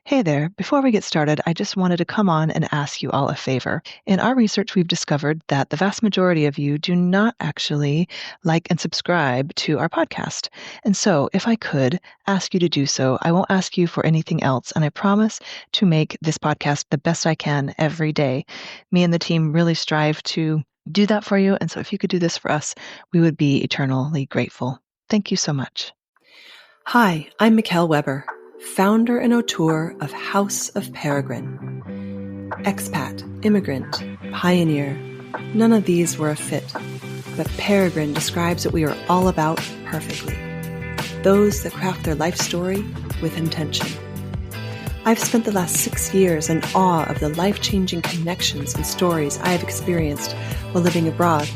Hey there. Before we get started, I just wanted to come on and ask you all a favor. In our research, we've discovered that the vast majority of you do not actually like and subscribe to our podcast. And so, if I could ask you to do so, I won't ask you for anything else. And I promise to make this podcast the best I can every day. Me and the team really strive to do that for you. And so, if you could do this for us, we would be eternally grateful. Thank you so much. Hi, I'm Mickelle Weber, founder and auteur of House of Peregrine. Expat, immigrant, pioneer, none of these were a fit, but Peregrine describes what we are all about perfectly. Those that craft their life story with intention. I've spent the last 6 years in awe of the life-changing connections and stories I have experienced while living abroad,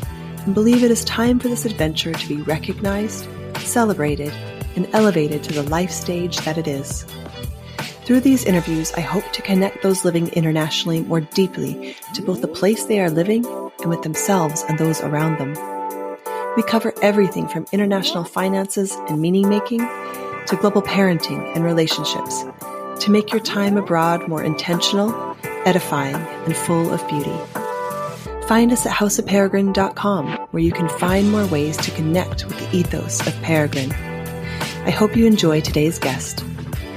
and believe it is time for this adventure to be recognized, celebrated, and elevated to the life stage that it is. Through these interviews, I hope to connect those living internationally more deeply to both the place they are living and with themselves and those around them. We cover everything from international finances and meaning-making to global parenting and relationships to make your time abroad more intentional, edifying, and full of beauty. Find us at houseofperegrine.com, where you can find more ways to connect with the ethos of Peregrine. I hope you enjoy today's guest.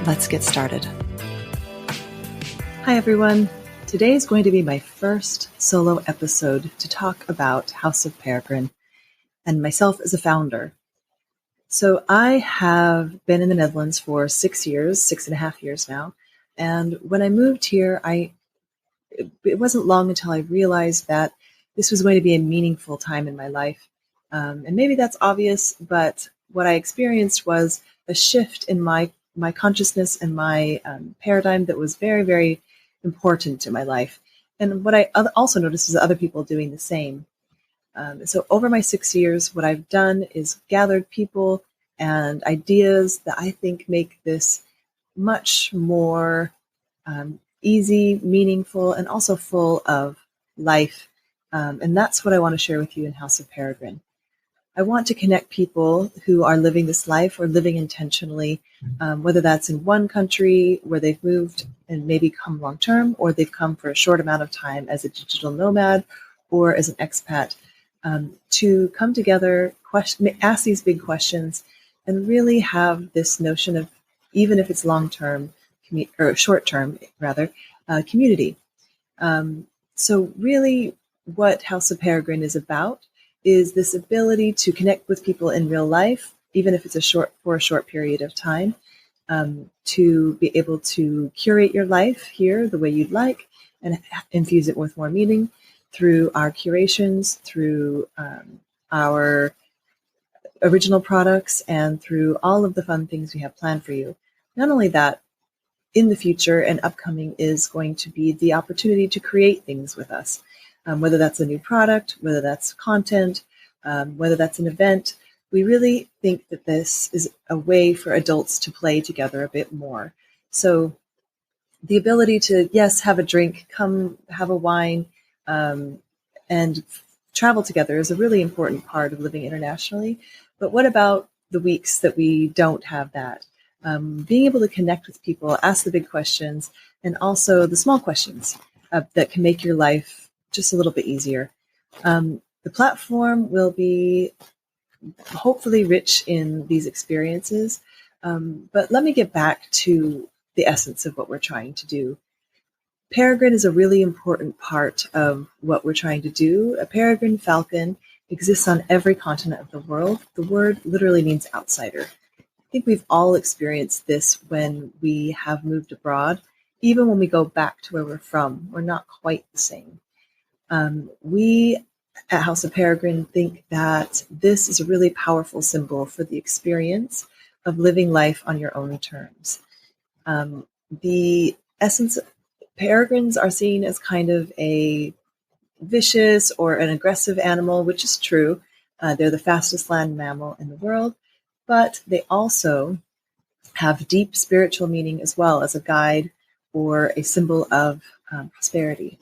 Let's get started. Hi, everyone. Today is going to be my first solo episode to talk about House of Peregrine and myself as a founder. So I have been in the Netherlands for 6 years, 6.5 years now. And when I moved here, it wasn't long until I realized that this was going to be a meaningful time in my life. And maybe that's obvious, but what I experienced was a shift in my consciousness and my paradigm that was very, very important to my life. And what I also noticed was other people doing the same. So over my 6 years, what I've done is gathered people and ideas that I think make this much more easy, meaningful, and also full of life. And that's what I want to share with you in House of Peregrine. I want to connect people who are living this life or living intentionally, whether that's in one country where they've moved and maybe come long-term, or they've come for a short amount of time as a digital nomad or as an expat, to come together, ask these big questions, and really have this notion of, even if it's long-term or short-term rather, community. So really what House of Peregrine is about is this ability to connect with people in real life, even if it's for a short period of time, to be able to curate your life here the way you'd like and infuse it with more meaning through our curations, through our original products, and through all of the fun things we have planned for you. Not only that, in the future and upcoming is going to be the opportunity to create things with us. Whether that's a new product, whether that's content, whether that's an event, we really think that this is a way for adults to play together a bit more. So the ability to, yes, have a drink, come have a wine, and travel together is a really important part of living internationally. But what about the weeks that we don't have that? Being able to connect with people, ask the big questions, and also the small questions that can make your life just a little bit easier. The platform will be hopefully rich in these experiences, but let me get back to the essence of what we're trying to do. Peregrine is a really important part of what we're trying to do. A peregrine falcon exists on every continent of the world. The word literally means outsider. I think we've all experienced this when we have moved abroad. Even when we go back to where we're from, we're not quite the same. We at House of Peregrine think that this is a really powerful symbol for the experience of living life on your own terms. The essence of peregrines are seen as kind of a vicious or an aggressive animal, which is true. They're the fastest land mammal in the world, but they also have deep spiritual meaning as well as a guide or a symbol of prosperity.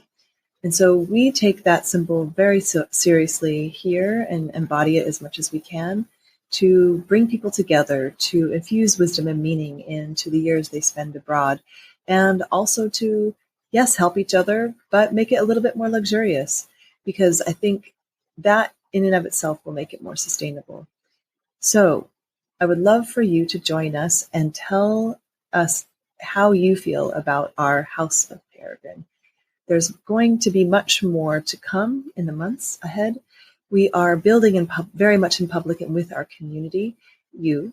And so we take that symbol very seriously here and embody it as much as we can to bring people together, to infuse wisdom and meaning into the years they spend abroad, and also to, yes, help each other, but make it a little bit more luxurious, because I think that in and of itself will make it more sustainable. So I would love for you to join us and tell us how you feel about our House of Peregrine. There's going to be much more to come in the months ahead. We are building very much in public and with our community, you.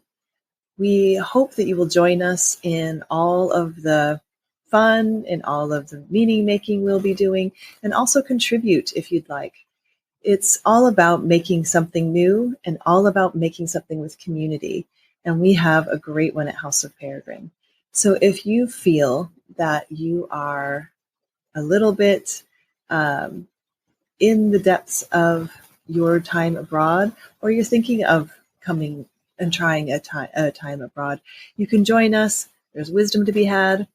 We hope that you will join us in all of the fun and all of the meaning making we'll be doing, and also contribute if you'd like. It's all about making something new and all about making something with community. And we have a great one at House of Peregrine. So if you feel that you are a little bit in the depths of your time abroad, or you're thinking of coming and trying a time abroad, you can join us. There's wisdom to be had.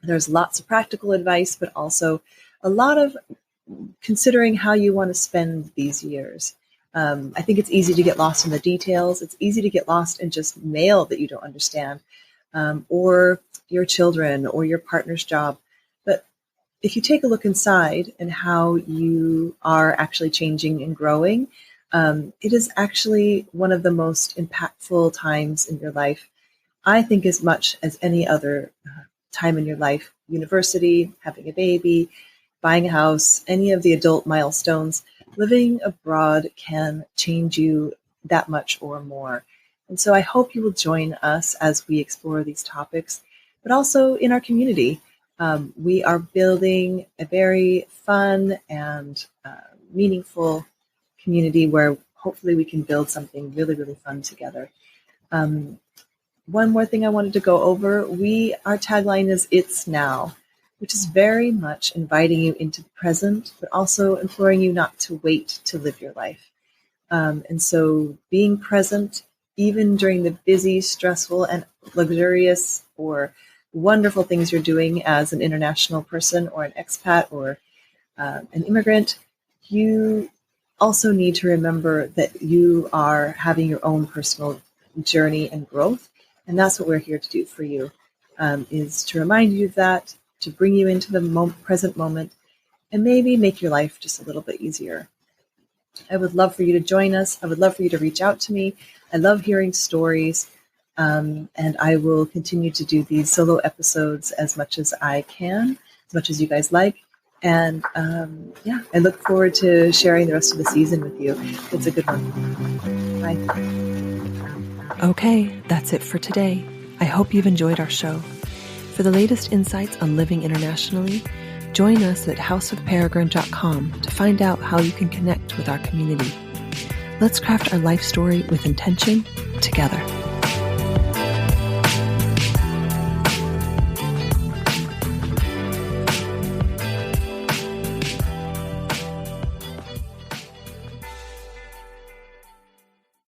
There's lots of practical advice, but also a lot of considering how you want to spend these years. I think it's easy to get lost in the details. It's easy to get lost in just mail that you don't understand, or your children or your partner's job. But if you take a look inside and how you are actually changing and growing, it is actually one of the most impactful times in your life, I think, as much as any other time in your life. University, having a baby, buying a house, any of the adult milestones, living abroad can change you that much or more. And so I hope you will join us as we explore these topics, but also in our community. We are building a very fun and meaningful community where hopefully we can build something really, really fun together. One more thing I wanted to go over. Our tagline is "It's Now," which is very much inviting you into the present, but also imploring you not to wait to live your life. And so being present, even during the busy, stressful, and luxurious or wonderful things you're doing as an international person or an expat or an immigrant, you also need to remember that you are having your own personal journey and growth. And that's what we're here to do for you, is to remind you of that, to bring you into the present moment, and maybe make your life just a little bit easier. I would love for you to join us. I would love for you to reach out to me. I love hearing stories, and I will continue to do these solo episodes as much as I can, as much as you guys like. And I look forward to sharing the rest of the season with you. It's a good one. Bye. Okay, that's it for today. I hope you've enjoyed our show. For the latest insights on living internationally, join us at houseofperegrine.com to find out how you can connect with our community. Let's craft our life story with intention together.